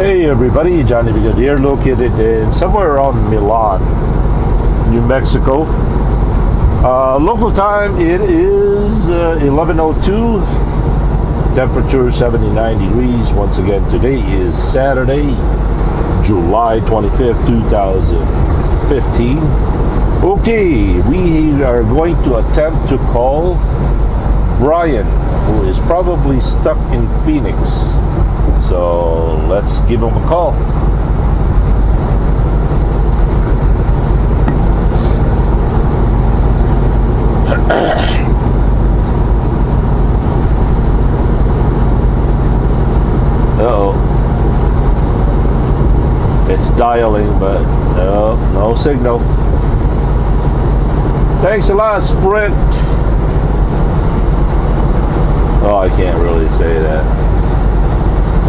Hey everybody, Johnny B. Good here, located in somewhere around Milan, New Mexico. Local time it is 11:02. Temperature 79 degrees. Once again, today is Saturday, July 25th, 2015. Okay, we are going to attempt to call Brian, who is probably stuck in Phoenix. So let's give him a call. Uh-oh. It's dialing, but no signal. Thanks a lot, Sprint. Oh, I can't really say that.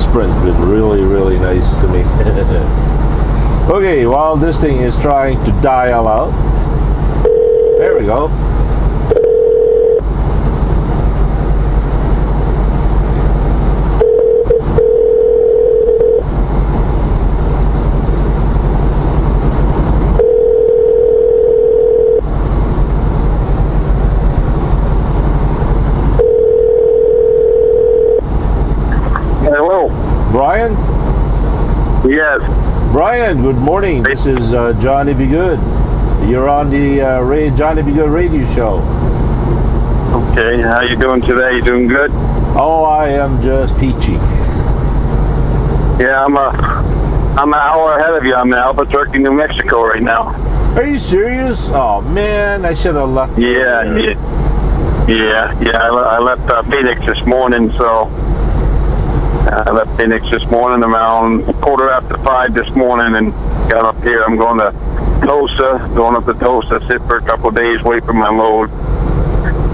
Sprint's been really nice to me. Okay, while this thing is trying to dial out, there we go. Hello. Brian? Yes. Brian, good morning. This is Johnny B. Good. You're on the Johnny B. Good radio show. Okay. How you doing today? You doing good? Oh, I am just peachy. Yeah, I'm an hour ahead of you. I'm in Albuquerque, New Mexico right now. Are you serious? Oh man, I should have left. Yeah. I left Phoenix this morning, so I left Phoenix this morning around 5:15 this morning and got up here. I'm going to Tulsa, going up to Tulsa, sit for a couple of days, wait for my load.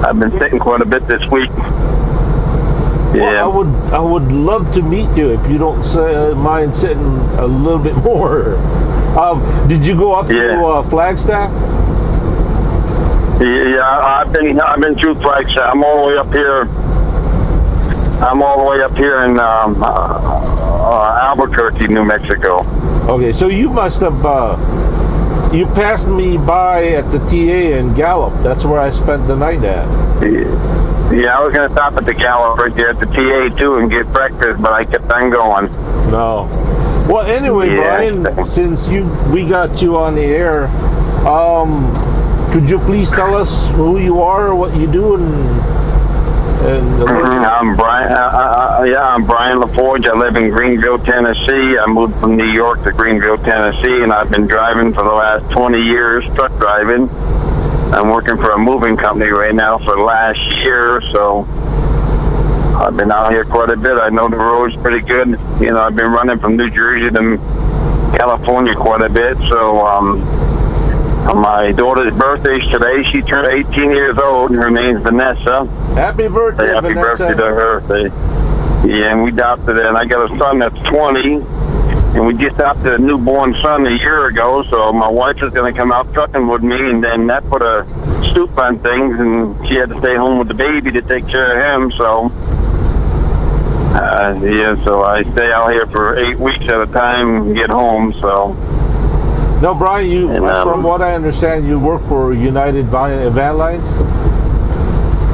I've been sitting quite a bit this week. Yeah. Well, I would love to meet you if you don't mind sitting a little bit more. Did you go up to Flagstaff? Yeah, I've been through Flagstaff. I'm all the way up here. I'm all the way up here in Albuquerque, New Mexico. Okay, so you must have you passed me by at the TA in Gallup. That's where I spent the night at. Yeah, I was going to stop at the Gallup right there at the TA too and get breakfast, but I kept on going. No. Well, anyway, Brian, since we got you on the air, could you please tell us who you are, what you do, I'm Brian. I'm Brian LaForge. I live in Greenville, Tennessee. I moved from New York to Greenville, Tennessee, and I've been driving for the last 20 years, truck driving. I'm working for a moving company right now for the last year, so I've been out here quite a bit. I know the roads pretty good. You know, I've been running from New Jersey to California quite a bit, so my daughter's birthday's today. She turned 18 years old, and her name's Vanessa. Happy birthday, Happy Vanessa. birthday to her. Yeah, and we adopted it. And I got a son that's 20, and we just adopted a newborn son a year ago, so my wife is going to come out trucking with me, and then that put a stoop on things, and she had to stay home with the baby to take care of him, so so I stay out here for 8 weeks at a time and get home, so... No, Brian, from what I understand, you work for United Van Lines?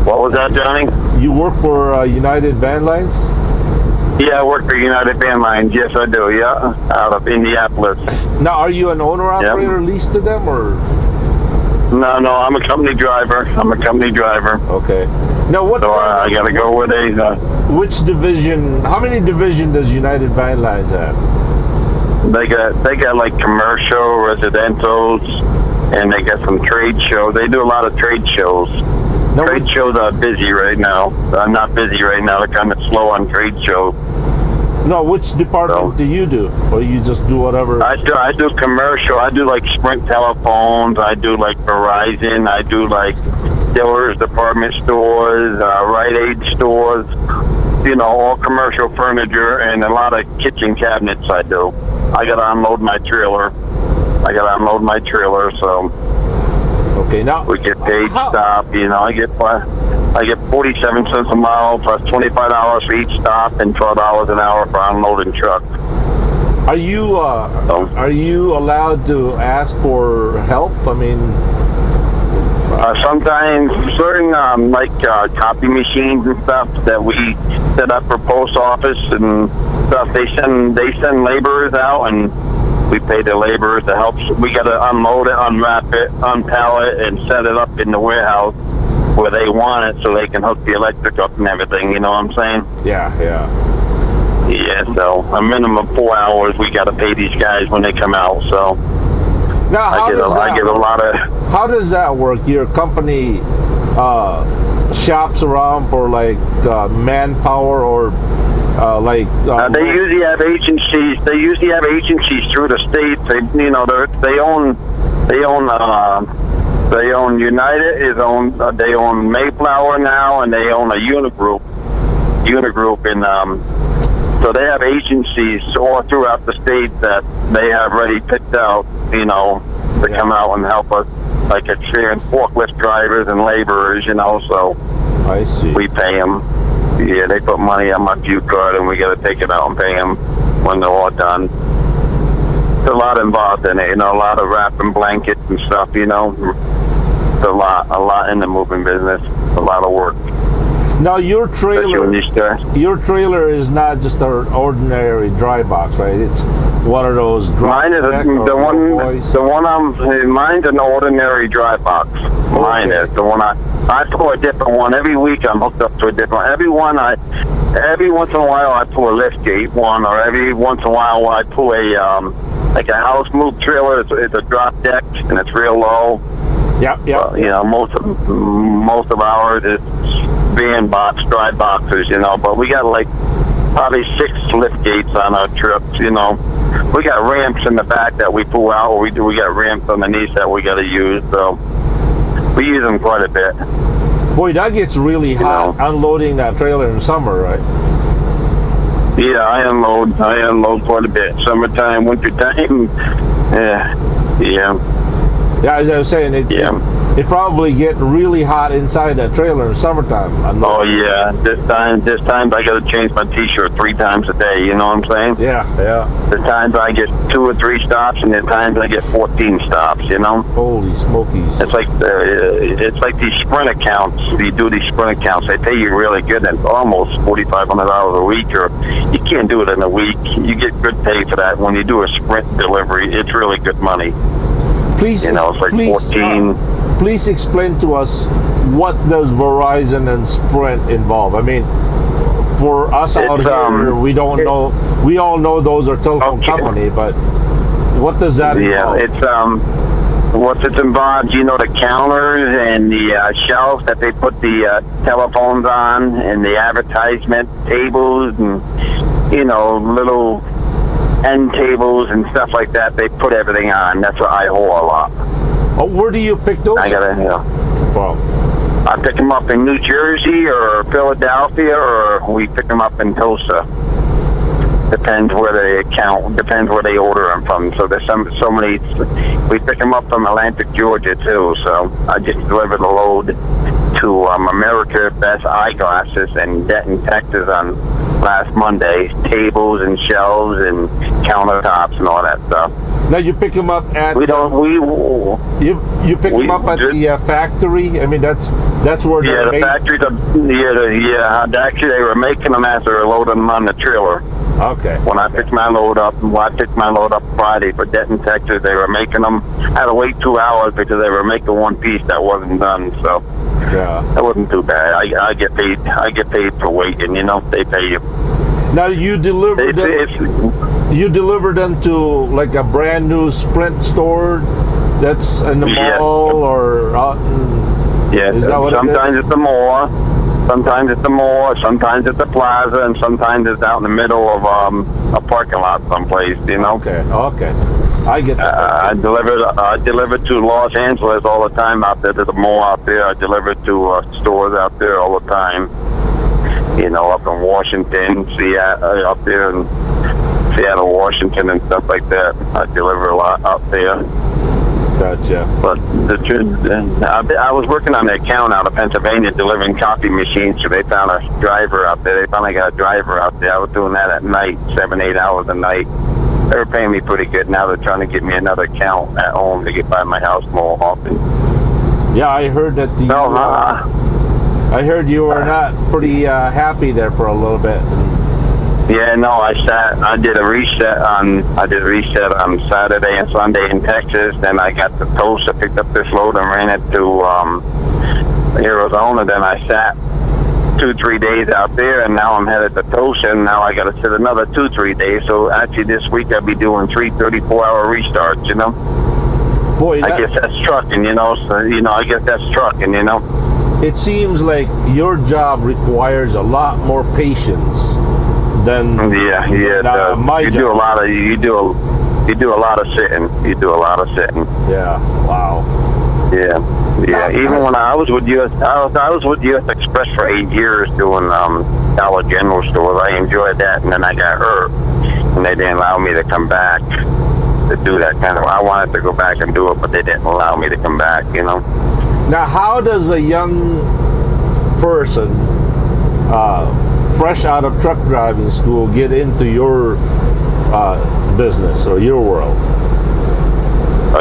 What was that, Johnny? You work for United Van Lines? Yeah, I work for United Van Lines. Yes, I do, yeah. Out of Indianapolis. Now, are you an owner-operator leased to them, or...? No, I'm a company driver. Okay. Now, what... So I got to go where they... Which division... How many division does United Van Lines have? They got like commercial, residentials, and they got some trade shows. They do a lot of trade shows. Trade shows are busy right now. I'm not busy right now. They're kind of slow on trade shows. No, which department do you do? Or you just do whatever? I do commercial. I do like Sprint telephones. I do like Verizon. I do like dealers, department stores, Rite Aid stores. You know, all commercial furniture and a lot of kitchen cabinets I do. I got to unload my trailer. So Okay, now we get paid stop. You know, I get 47 cents a mile plus $25 for each stop and $12 an hour for unloading truck. Are you allowed to ask for help? I mean, Sometimes certain copy machines and stuff that we set up for post office and stuff, they send laborers out, and we pay the laborers to help. We got to unload it, unwrap it, unpallet it, and set it up in the warehouse where they want it, so they can hook the electric up and everything. You know what I'm saying? yeah. Yeah. So a minimum of 4 hours we got to pay these guys when they come out. So Now, I get a lot of. How does that work? Your company shops around for like manpower or They usually have agencies. They usually have agencies through the states. They own United. They own Mayflower now, and they own a Unigroup. So they have agencies all throughout the state that they have already picked out. To come out and help us, like experienced forklift drivers and laborers. So I see. we pay them. Yeah, they put money on my fuel card, and we got to take it out and pay them when they're all done. There's a lot involved in it, a lot of wrapping blankets and stuff, It's a lot in the moving business, a lot of work. Now your Especially when your trailer is not just an ordinary dry box, right? It's one of those dry Mine is mine's an ordinary dry box. Mine is the one I pull a different one every week. I'm hooked up to a different. Every once in a while I pull a lift gate one, or every once in a while I pull a like a house move trailer. It's a drop deck and it's real low. Yep. Most of ours is van box, dry boxes, but we got like probably 6 lift gates on our trips, We got ramps in the back that we pull out, or we got ramps underneath that we got to use, so we use them quite a bit. Boy, that gets really hot unloading that trailer in summer, right? Yeah, I unload quite a bit. Summertime, wintertime, yeah. Yeah, as I was saying, it probably get really hot inside that trailer in summertime. Oh yeah, this time I got to change my T-shirt 3 times a day. You know what I'm saying? Yeah. The times I get 2 or 3 stops, and the times I get 14 stops. Holy smokies! It's like these sprint accounts. You do these sprint accounts, they pay you really good, and almost $4,500 a week, or you can't do it in a week. You get good pay for that when you do a sprint delivery. It's really good money. Please, it's like 14. Please explain to us, what does Verizon and Sprint involve? I mean, for us out here, we don't know. We all know those are telephone company, but what does that involve? Yeah, what's involved? The counters and the shelves that they put the telephones on, and the advertisement tables, and little end tables and stuff like that. They put everything on. That's what I haul a lot. Oh, where do you pick those? I pick them up in New Jersey or Philadelphia, or we pick them up in Tulsa. Depends where they order them from. So there's so many. We pick them up from Atlantic, Georgia too. So I just delivered a load to America Best Eyeglasses in Denton, Texas on last Monday. Tables and shelves and countertops and all that stuff. Now you pick them up at. You pick them up at the factory. I mean, that's where they're made. Factories. Actually, they were making them as they were loading them on the trailer. Okay. When I picked my load up, Friday for Denton, Texas, they were making them. I had to wait 2 hours because they were making one piece that wasn't done. So that wasn't too bad. I get paid. I get paid for waiting. They pay you. Now you deliver them. You deliver them to like a brand new Sprint store that's in the mall or out in. Yeah. Is that what sometimes it's the mall. Sometimes it's the mall, sometimes it's the plaza, and sometimes it's out in the middle of a parking lot someplace, Okay, I get that. I deliver to Los Angeles all the time out there, to the mall out there. I deliver to stores out there all the time. Up in Washington, Seattle, up there in Seattle, Washington, and stuff like that. I deliver a lot out there. Gotcha. But the truth, I was working on the account out of Pennsylvania delivering coffee machines, so they found a driver out there. They finally got a driver out there. I was doing that at night, 7-8 hours a night. They were paying me pretty good. Now they're trying to give me another account at home to get by my house more often. Yeah, I heard that. No, I heard you were not pretty happy there for a little bit. yeah, no, I did a reset on Saturday and Sunday in Texas. Then I got the toast. I picked up this load and ran it to Arizona. Then I sat 2-3 days out there, and now I'm headed to Tulsa, and now I got to sit another 2-3 days. So actually this week I'll be doing 3 34-hour restarts, you know. Boy, I guess that's trucking, you know. So, you know, I guess that's trucking, you know. It seems like your job requires a lot more patience than Yeah, it does. my You job. do a lot of you do a lot of sitting. You do a lot of sitting. Yeah. Wow. Yeah. Even when I was with US, I was with US Express for 8 years doing Dollar General stores. I enjoyed that, and then I got hurt, and they didn't allow me to come back to do that kind of. I wanted to go back and do it, but they didn't allow me to come back. You know. Now, how does a young person, fresh out of truck driving school, get into your business or your world?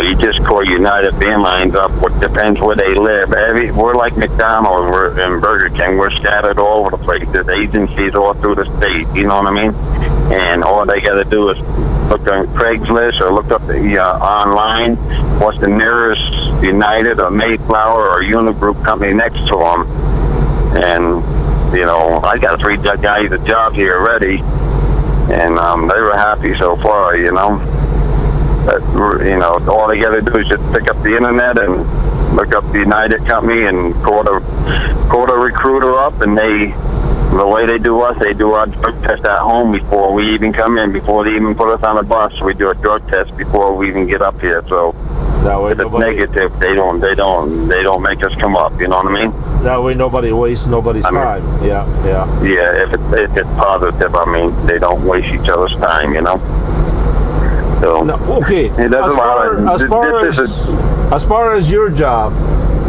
You just call United Van Lines up. It depends where they live. We're like McDonald's, we're in Burger King. We're scattered all over the place. There's agencies all through the state. You know what I mean? And all they got to do is look on Craigslist or look up online what's the nearest United or Mayflower or Unigroup company next to them. And you know, I got 3 guys a job here already, and they were happy so far. You know. But, you know, all they got to do is just pick up the internet and look up the United company and call the recruiter up, and the way they do us, they do our drug test at home before we even come in, before they even put us on a bus. We do a drug test before we even get up here. So that way if it's negative, they don't make us come up. You know what I mean? That way nobody wastes nobody's time. Yeah. Yeah, if it's positive, I mean, they don't waste each other's time. You know. So, no, okay. As far as your job,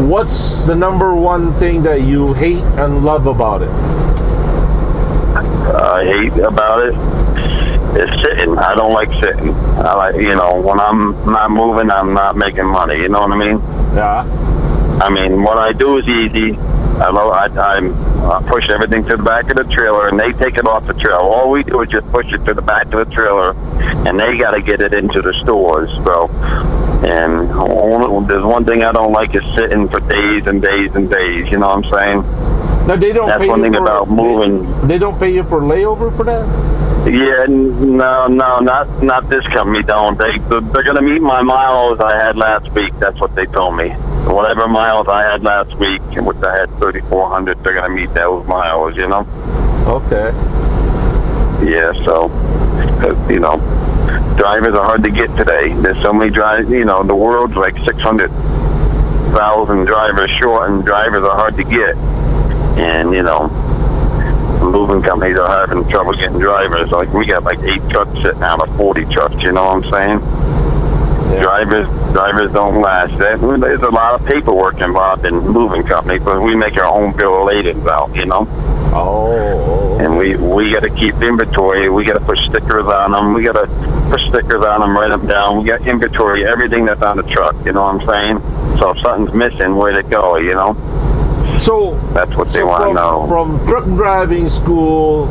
what's the number one thing that you hate and love about it? I hate about it is sitting. I don't like sitting. I like, you know, when I'm not moving, I'm not making money. You know what I mean? Yeah. I mean, what I do is easy. I push everything to the back of the trailer, and they take it off the trailer. All we do is just push it to the back of the trailer, and they got to get it into the stores. So, and there's one thing I don't like is sitting for days and days and days. You know what I'm saying? No, they don't. That's pay one you thing for, about moving. They don't pay you for layover for that? Yeah, no, not this company. Don't they're gonna meet my miles I had last week. That's what they told me. Whatever miles I had last week, which I had 3,400, they're gonna meet those miles. You know. Okay. Yeah. So, you know, drivers are hard to get today. There's so many drivers. You know, the world's like 600,000 drivers short, and drivers are hard to get. And you know, moving companies are having trouble getting drivers. Like we got like 8 trucks sitting out of 40 trucks. You know what I'm saying? Yeah. Drivers don't last. There's a lot of paperwork involved in moving companies, but we make our own bill of ladings out. You know. Oh. And we got to keep inventory. We got to put stickers on them. We got to put stickers on them, write them down. We got inventory, everything that's on the truck. You know what I'm saying? So if something's missing, where'd it go? You know. So that's what they want to know. From truck driving school,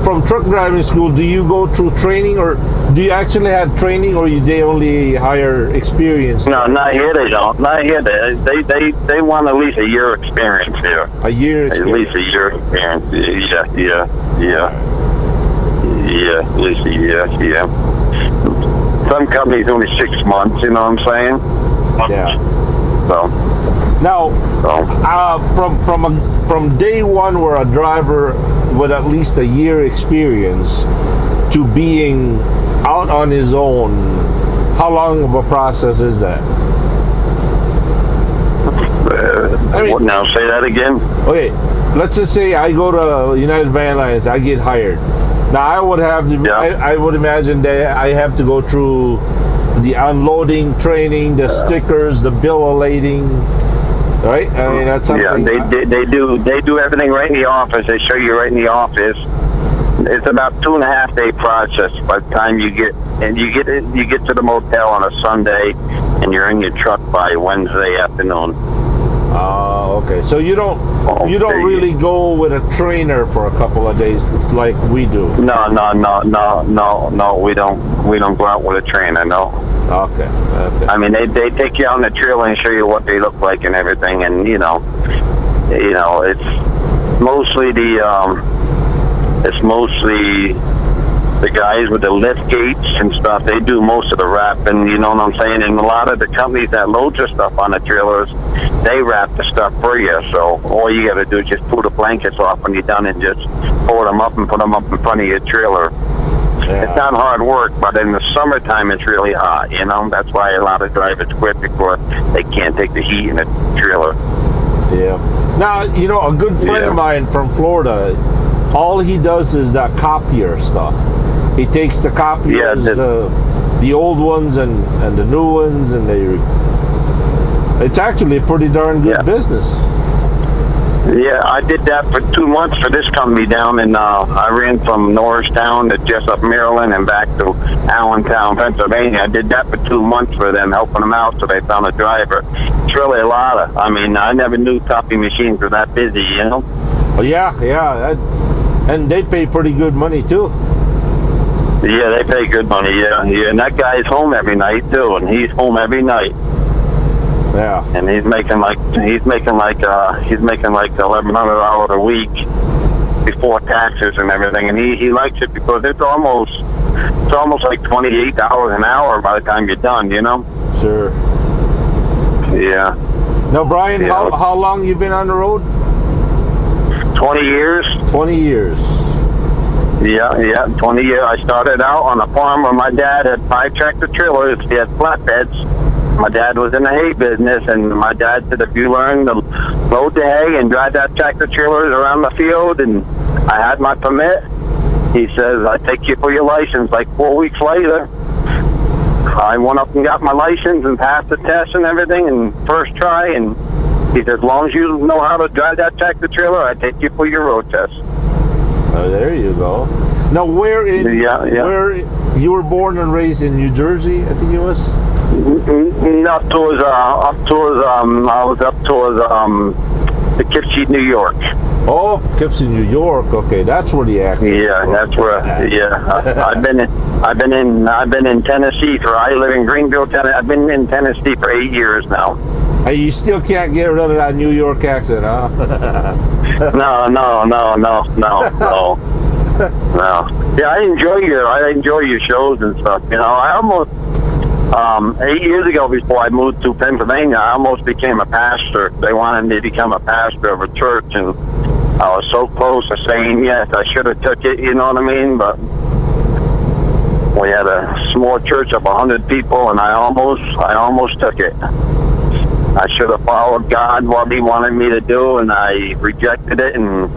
from truck driving school, do you go through training, or do you actually have training, or they only hire experience? No, not here. They don't. Not here. They want at least a year experience here. A year experience. At least a year experience. Yeah. At least a year. Yeah. Some companies only 6 months. You know what I'm saying? Yeah. So now, from day one, where a driver with at least a year experience to being out on his own, how long of a process is that? Now say that again. Okay, let's just say I go to United Van Lines, I get hired. Now I would have to, I would imagine that I have to go through the unloading training, the stickers, the bill of lading, right? I mean, that's something. Yeah, they do everything right in the office. They show you right in the office it's about 2.5 day process by the time you get to the motel on a Sunday, and you're in your truck by Wednesday afternoon. Okay. So you don't really go with a trainer for a couple of days like we do. No. We don't go out with a trainer. No. Okay. I mean, they take you out on the trailer and show you what they look like and everything, and it's mostly the guys with the lift gates and stuff. They do most of the wrapping, you know what I'm saying? And a lot of the companies that load your stuff on the trailers, they wrap the stuff for you. So all you got to do is just pull the blankets off when you're done and just fold them up and put them up in front of your trailer. Yeah. It's not hard work, but in the summertime it's really hot, That's why a lot of drivers quit because they can't take the heat in the trailer. Yeah. Now, a good friend of mine from Florida, all he does is that copier stuff. He takes the copiers, the old ones and the new ones, and it's actually a pretty darn good business. Yeah, I did that for 2 months for this company down in, I ran from Norristown to Jessup, Maryland, and back to Allentown, Pennsylvania. I did that for 2 months for them, helping them out, so they found a driver. It's really a lot of, I never knew copy machines were that busy, Oh, yeah, and they pay pretty good money, too. Yeah, they pay good money, yeah. And that guy's home every night, too, and he's home every night. Yeah. And he's making like $1,100 a week before taxes and everything, and he likes it because it's almost like $28 an hour by the time you're done, Sure. Yeah. Now, Brian, how long you been on the road? 20 years. 20 years. Yeah, 20 years. I started out on a farm where my dad had 5 tractor trailers. He had flatbeds. My dad was in the hay business, and my dad said, if you learn to load the hay and drive that tractor trailers around the field, and I had my permit, he says, I take you for your license. Like 4 weeks later, I went up and got my license and passed the test and everything, and first try, and he said, as long as you know how to drive that tractor trailer, I take you for your road test. Oh, there you go. Now, where you were born and raised in New Jersey, I think it was? I was up towards Poughkeepsie, New York. Oh, Poughkeepsie, New York. Okay, that's where the accent. Yeah, that's where. Yeah, I've been in Tennessee I live in Greenville, Tennessee. I've been in Tennessee for 8 years now. And you still can't get rid of that New York accent, huh? No. Yeah, I enjoy your shows and stuff. I almost 8 years ago, before I moved to Pennsylvania, I almost became a pastor. They wanted me to become a pastor of a church, and I was so close to saying yes. I should have took it, you know what I mean? But we had a small church of 100 people, and I almost took it. I should have followed God, what He wanted me to do, and I rejected it, and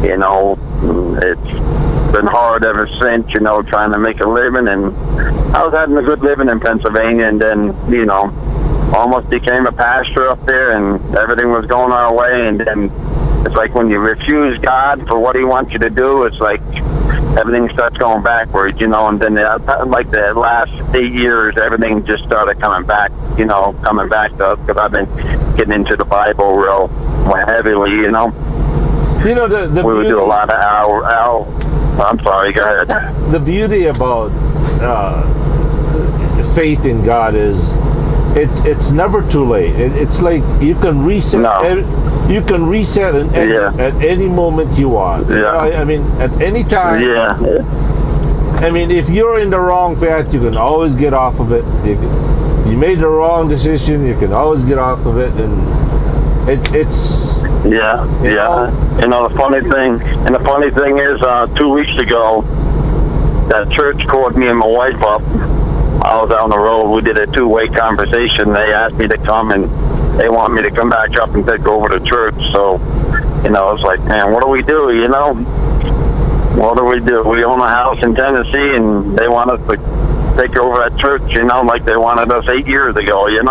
it's been hard ever since, trying to make a living. And I was having a good living in Pennsylvania, and then, almost became a pastor up there, and everything was going our way. And then it's like when you refuse God for what He wants you to do, it's like everything starts going backwards, and then like the last 8 years, everything just started coming back to us, because I've been getting into the Bible real heavily, the we would do a lot of I'm sorry, go ahead. The beauty about faith in God is it's never too late. It's like you can reset. You can reset at any moment you want. Yeah. At any time. Yeah. If you're in the wrong path, you can always get off of it. You made the wrong decision, you can always get off of it, and it's. Yeah. The funny thing is, 2 weeks ago, that church called me and my wife up. I was on the road. We did a 2-way conversation. They asked me to come, and they want me to come back up and take over the church. So, it's like, man, what do we do? What do we do? We own a house in Tennessee, and they want us to take over that church, like they wanted us 8 years ago, Yeah.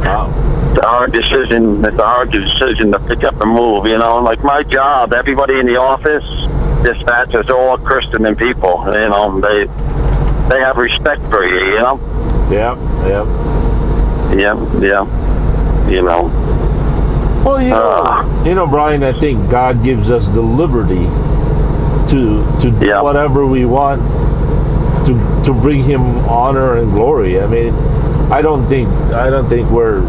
Wow. It's a hard decision. It's a hard decision to pick up and move. You know, like my job, everybody in the office, dispatch is all Christian people. You know, they have respect for you. You know. Yeah. You know. Well, you know, Brian, I think God gives us the liberty to do whatever we want to bring Him honor and glory. I mean, I don't think we're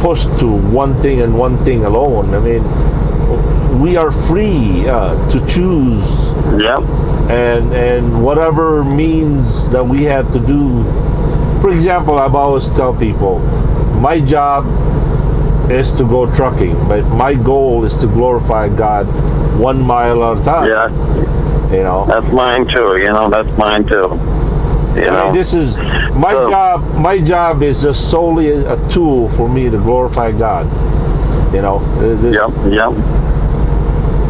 pushed to one thing and one thing alone. I mean, we are free to choose. Yeah. And whatever means that we have to do. For example, I've always tell people, my job is to go trucking, but my goal is to glorify God 1 mile at a time. Yeah. You know. That's mine too. You know, that's mine too. You know. This is my job. My job is just solely a tool for me to glorify God. You know. Yep.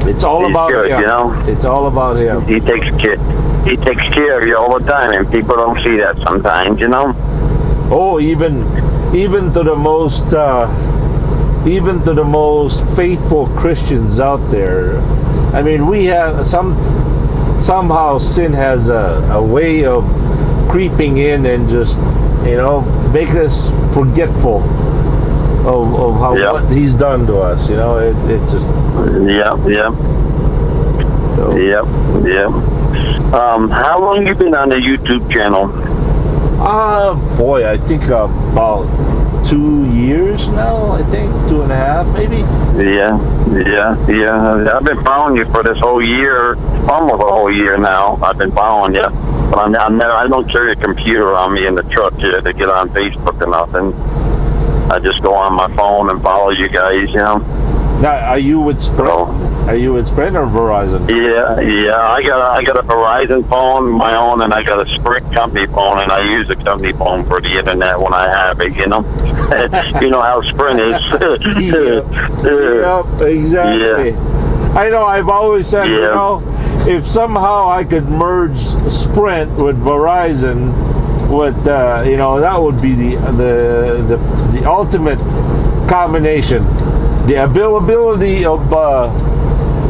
It's all about good, Him. You know. It's all about Him. He takes care of you all the time, and people don't see that sometimes. You know. Oh, even to the most faithful Christians out there. I mean, we have somehow sin has a way of creeping in and just, you know, make us forgetful of how what He's done to us. You know, it just. How long you been on the YouTube channel? Boy, I think about 2 years now. I think 2.5, maybe. Yeah. I've been following you for this whole year, almost a whole year now. I've been following you, but I don't carry a computer on me in the truck here to get on Facebook or nothing. I just go on my phone and follow you guys. You know. Now, are you with Sprint? Are you with Sprint or Verizon? Yeah. I got a Verizon phone, my own, and I got a Sprint company phone, and I use the company phone for the internet when I have it. You know, you know how Sprint is. Yep, exactly. Yeah. I know. I've always said, you know, if somehow I could merge Sprint with Verizon, you know, that would be the ultimate combination. The availability of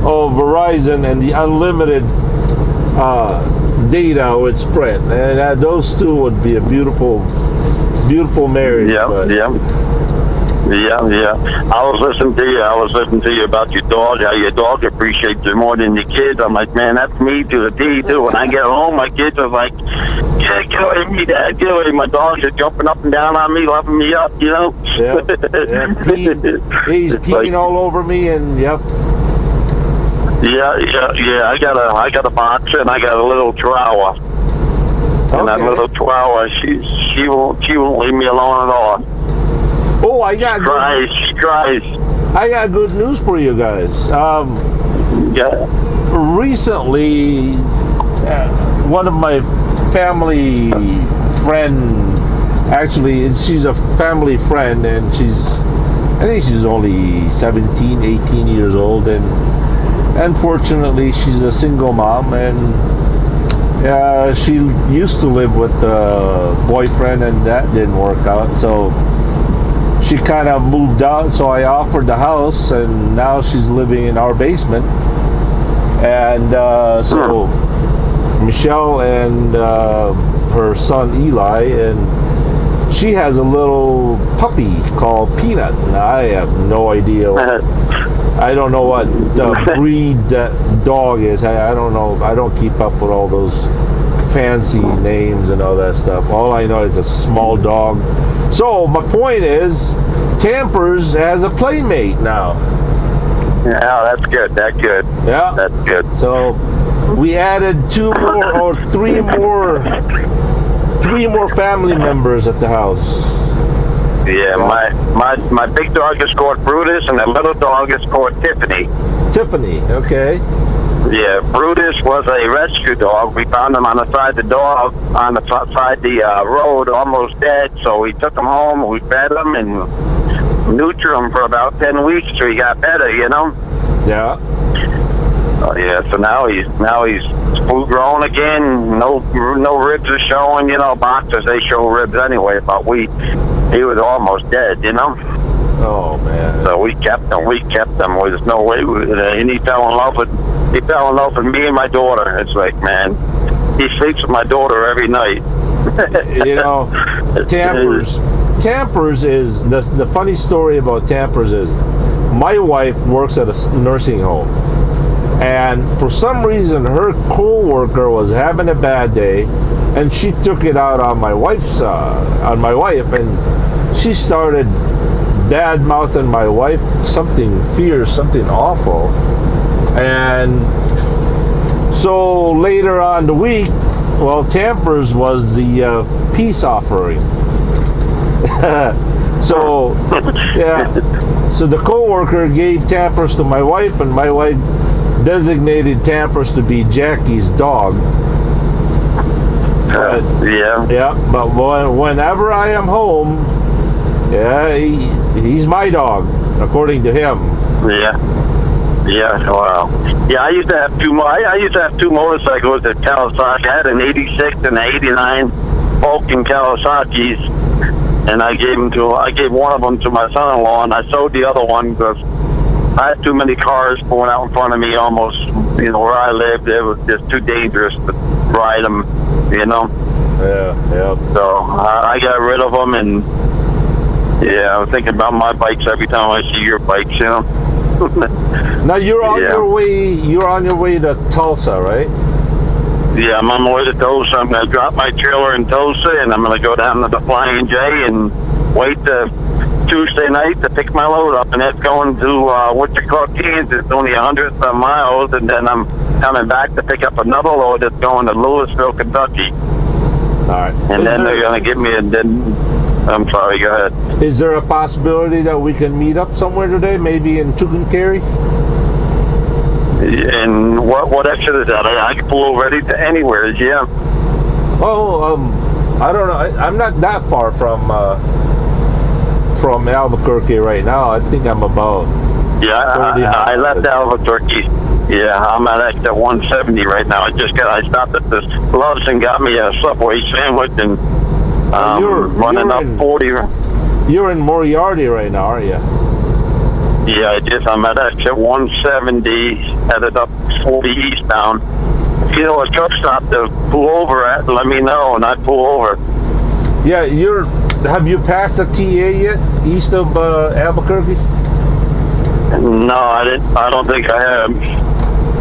Verizon and the unlimited data with Sprint, and those two would be a beautiful marriage. Yeah. I was listening to you about your dog. How your dog appreciates you more than your kids. I'm like, man, that's me to the T too. When I get home, my kids are like, yeah, get away from me, Dad. Get away. My dogs are jumping up and down on me, loving me up. You know. Yeah. He's peeing all over me, and Yeah. I got a boxer and I got a little chihuahua. And that little chihuahua, she won't leave me alone at all. Oh, she cries. I got good news for you guys. Recently, one of my family friend, actually, she's a family friend, and I think she's only 17, 18 years old, and unfortunately, she's a single mom, and she used to live with a boyfriend, and that didn't work out, so she kind of moved out, so I offered the house, and now she's living in our basement. And so Michelle and her son Eli, and she has a little puppy called Peanut. And I have no idea. I don't know what breed that dog is. I don't know. I don't keep up with all those fancy names and all that stuff. All I know is it's a small dog. So my point is, Campers has a playmate now. Yeah, that's good. Yeah, that's good. So we added 2 more or 3 more family members at the house. Yeah, my big dog is called Brutus, and the little dog is called Tiffany. Tiffany, okay. Yeah, Brutus was a rescue dog. We found him on the side of the road, almost dead. So we took him home. We fed him and neutered him for about 10 weeks till he got better. You know. Yeah. So now he's full grown again. No ribs are showing. You know, boxers, they show ribs anyway, but we he was almost dead, you know. Oh man. So we kept him. There's no way. And he fell in love with me and my daughter. It's like, man, he sleeps with my daughter every night. You know, Tampers is the funny story about Tampers is my wife works at a nursing home, and for some reason her co-worker was having a bad day, and she took it out on my wife, and she started bad mouthing my wife something fierce, something awful. And so later on the week, well, Tampers was the peace offering. So yeah, so the co-worker gave Tampers to my wife, and my wife designated Tampers to be Jackie's dog. But, but whenever I am home, he's my dog, according to him. Yeah, wow. Yeah, I used to have two motorcycles at Kawasaki. I had an 86 and an 89 Vulcan Kawasaki's, and I gave one of them to my son-in-law, and I sold the other one because I had too many cars going out in front of me almost, you know, where I lived. It was just too dangerous to ride them, you know. Yeah. So I got rid of them, and I was thinking about my bikes every time I see your bikes, you know. Now you're on your way. You're on your way to Tulsa, right? Yeah, I'm on my way to Tulsa. I'm going to drop my trailer in Tulsa, and I'm going to go down to the Flying J and wait Tuesday night to pick my load up, and that's going to Wichita, Kansas. It's only 100 miles, and then I'm coming back to pick up another load that's going to Louisville, Kentucky. All right. And then they're going to give me I'm sorry, go ahead. Is there a possibility that we can meet up somewhere today, maybe in Tucumcari? And what exit is that? I can pull over to anywhere, yeah. Oh, I don't know. I'm not that far from Albuquerque right now. I think I'm about... Yeah, I left Albuquerque. Yeah, I'm at exit 170 right now. I stopped at this Love's and got me a Subway sandwich and running up 40. You're in Moriarty right now, aren't you? Yeah, I'm at exit 170, headed up 40 eastbound. If you know a truck stop to pull over at, let me know, and I pull over. Yeah, have you passed the TA yet, east of Albuquerque? No, I didn't. I don't think I have.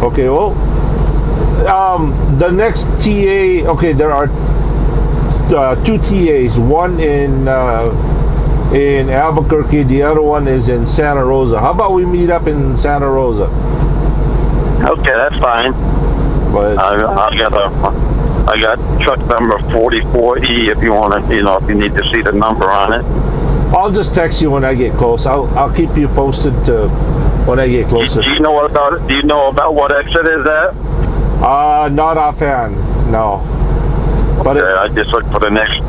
Okay, well, the next TA. Okay, there are two TAs. One in Albuquerque. The other one is in Santa Rosa. How about we meet up in Santa Rosa? Okay, that's fine. But I got truck number 44E if you want to, if you need to see the number on it. I'll just text you when I get close. I'll keep you posted when I get closer. Do you know about it? Do you know about what exit is that? Not offhand, no. But okay, I just look for the next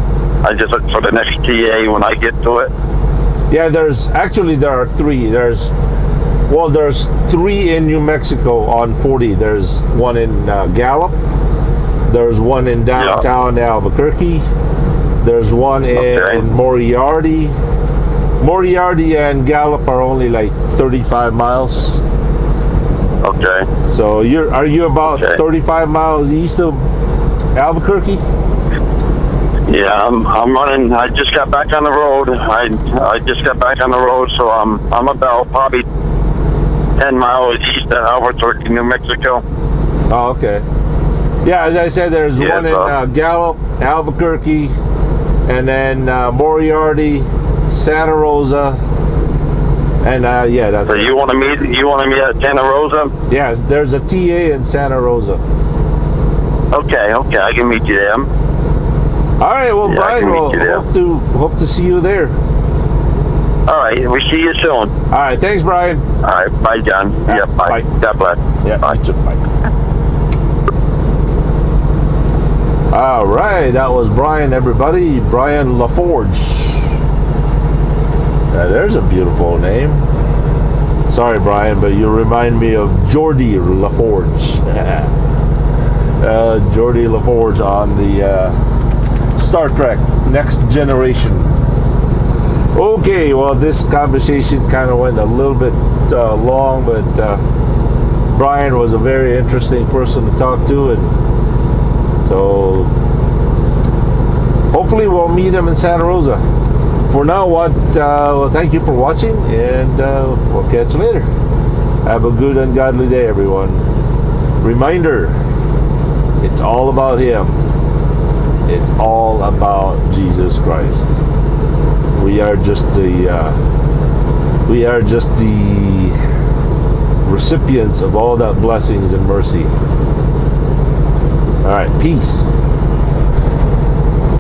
TA when I get to it. Yeah, there are three. There's three in New Mexico on 40. There's one in Gallup. There's one in downtown Albuquerque. There's one in Moriarty. Moriarty and Gallup are only like 35 miles. Okay. So are you about 35 miles east of Albuquerque? Yeah, I'm running. I just got back on the road. I just got back on the road, so I'm about probably 10 miles east of Albuquerque, New Mexico. Oh, okay. Yeah, as I said, there's one in Gallup, Albuquerque, and then Moriarty, Santa Rosa, and that's. So you want to meet at Santa Rosa? Yes, there's a TA in Santa Rosa. Okay, I can meet you there. All right, well, Brian, we'll hope to see you there. All right, we see you soon. All right, thanks, Brian. All right, bye, John. Yeah, bye. God bless. Yeah, bye. All right, that was Brian, everybody. Brian LaForge. There's a beautiful name. Sorry, Brian, but you remind me of Geordie LaForge. Geordie LaForge on the Star Trek Next Generation. Okay, well, this conversation kind of went a little bit long, but Brian was a very interesting person to talk to, and so hopefully we'll meet him in Santa Rosa. For now, well, thank you for watching, and we'll catch you later. Have a good and godly day, everyone. Reminder, it's all about Him. It's all about Jesus Christ. We are just the recipients of all that blessings and mercy. All right, peace.